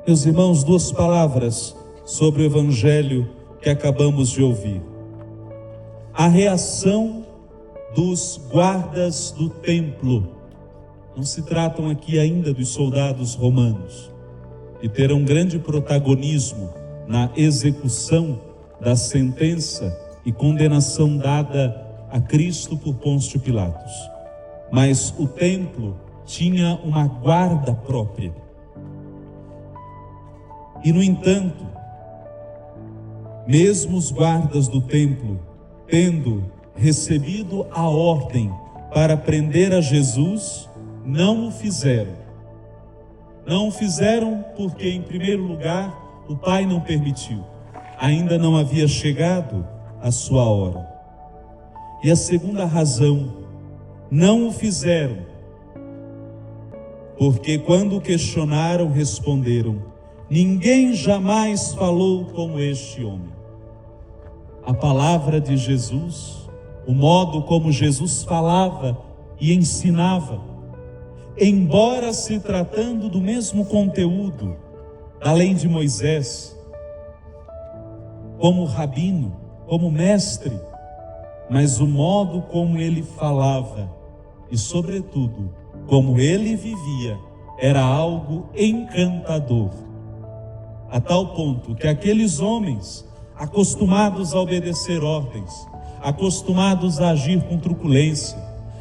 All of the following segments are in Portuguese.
Meus irmãos, duas palavras sobre o evangelho que acabamos de ouvir. A reação dos guardas do templo. Não se tratam aqui ainda dos soldados romanos, que terão grande protagonismo na execução da sentença e condenação dada a Cristo por Pôncio Pilatos. Mas o templo tinha uma guarda própria. E, no entanto, mesmo os guardas do templo, tendo recebido a ordem para prender a Jesus, não o fizeram. Não o fizeram porque, em primeiro lugar, o Pai não permitiu. Ainda não havia chegado a sua hora. E a segunda razão, não o fizeram porque, quando o questionaram, responderam: ninguém jamais falou como este homem. A palavra de Jesus, o modo como Jesus falava e ensinava, embora se tratando do mesmo conteúdo da lei de Moisés, como rabino, como mestre, mas o modo como ele falava e, sobretudo, como ele vivia, era algo encantador, a tal ponto que aqueles homens, acostumados a obedecer ordens, acostumados a agir com truculência,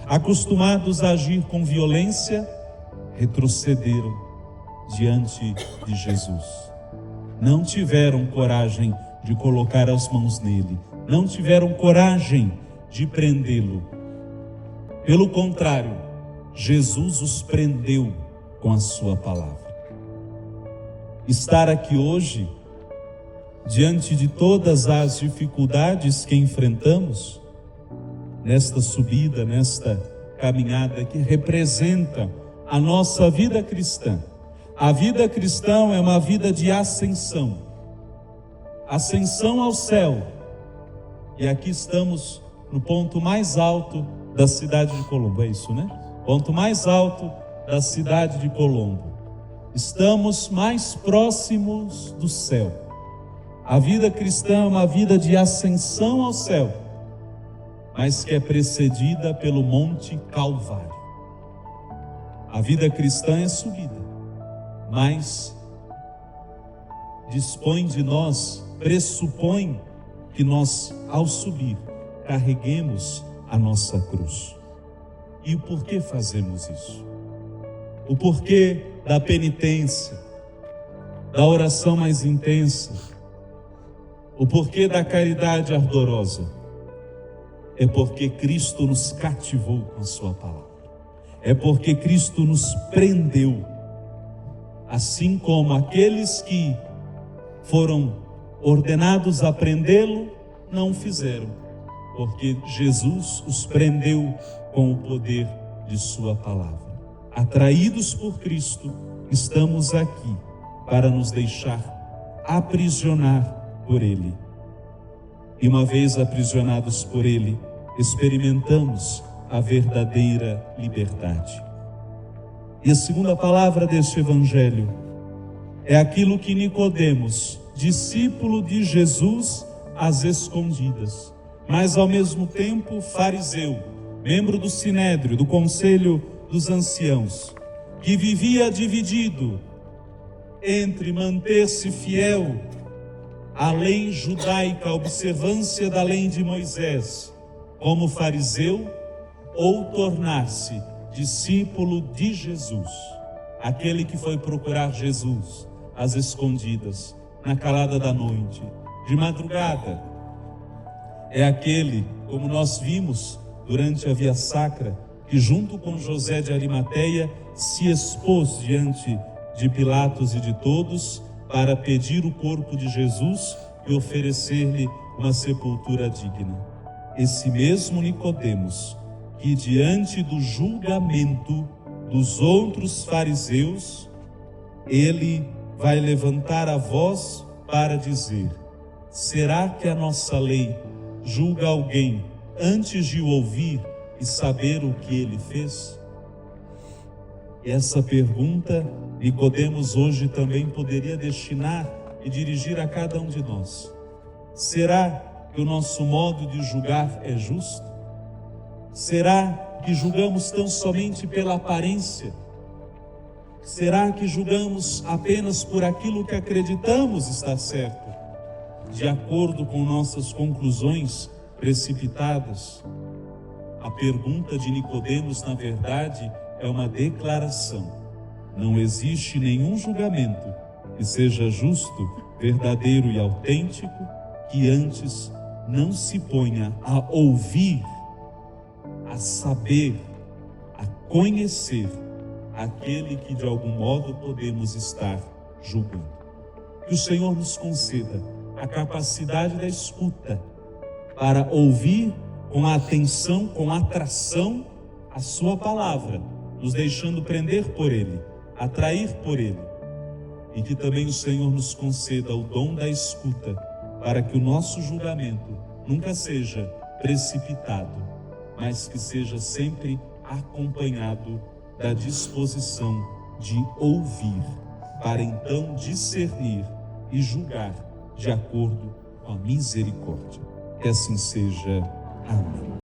acostumados a agir com violência, retrocederam diante de Jesus. Não tiveram coragem de colocar as mãos nele, não tiveram coragem de prendê-lo. Pelo contrário, Jesus os prendeu com a sua palavra. Estar aqui hoje, diante de todas as dificuldades que enfrentamos, nesta subida, nesta caminhada que representa a nossa vida cristã. A vida cristã é uma vida de ascensão. Ascensão ao céu. E aqui estamos no ponto mais alto da cidade de Colombo, é isso, né? Ponto mais alto da cidade de Colombo. Estamos mais próximos do céu. A vida cristã é uma vida de ascensão ao céu, mas que é precedida pelo Monte Calvário. A vida cristã é subida, mas dispõe de nós, pressupõe que nós, ao subir, carreguemos a nossa cruz. E o porquê fazemos isso? O porquê da penitência, da oração mais intensa, o porquê da caridade ardorosa? É porque Cristo nos cativou com a sua palavra. É porque Cristo nos prendeu, assim como aqueles que foram ordenados a prendê-lo não fizeram, porque Jesus os prendeu com o poder de sua palavra. Atraídos por Cristo, estamos aqui para nos deixar aprisionar por Ele. E uma vez aprisionados por Ele, experimentamos a verdadeira liberdade. E a segunda palavra deste evangelho é aquilo que Nicodemos, discípulo de Jesus às escondidas, mas ao mesmo tempo fariseu, membro do Sinédrio, do Conselho dos Anciãos, que vivia dividido entre manter-se fiel à lei judaica, a observância da lei de Moisés, como fariseu, ou tornar-se discípulo de Jesus, aquele que foi procurar Jesus às escondidas, na calada da noite, de madrugada. É aquele, como nós vimos durante a Via Sacra, que junto com José de Arimateia se expôs diante de Pilatos e de todos para pedir o corpo de Jesus e oferecer-lhe uma sepultura digna. Esse mesmo Nicodemos, que diante do julgamento dos outros fariseus, ele vai levantar a voz para dizer: será que a nossa lei julga alguém antes de o ouvir e saber o que ele fez? Essa pergunta Nicodemos hoje também poderia destinar e dirigir a cada um de nós. Será que o nosso modo de julgar é justo? Será que julgamos tão somente pela aparência? Será que julgamos apenas por aquilo que acreditamos estar certo, de acordo com nossas conclusões precipitadas? A pergunta de Nicodemos, na verdade, é uma declaração. Não existe nenhum julgamento que seja justo, verdadeiro e autêntico, que antes não se ponha a ouvir, a saber, a conhecer aquele que de algum modo podemos estar julgando. Que o Senhor nos conceda a capacidade da escuta para ouvir com atenção, com atração a sua palavra, nos deixando prender por Ele, atrair por Ele. E que também o Senhor nos conceda o dom da escuta para que o nosso julgamento nunca seja precipitado, mas que seja sempre acompanhado da disposição de ouvir, para então discernir e julgar de acordo com a misericórdia. Que assim seja. Amém.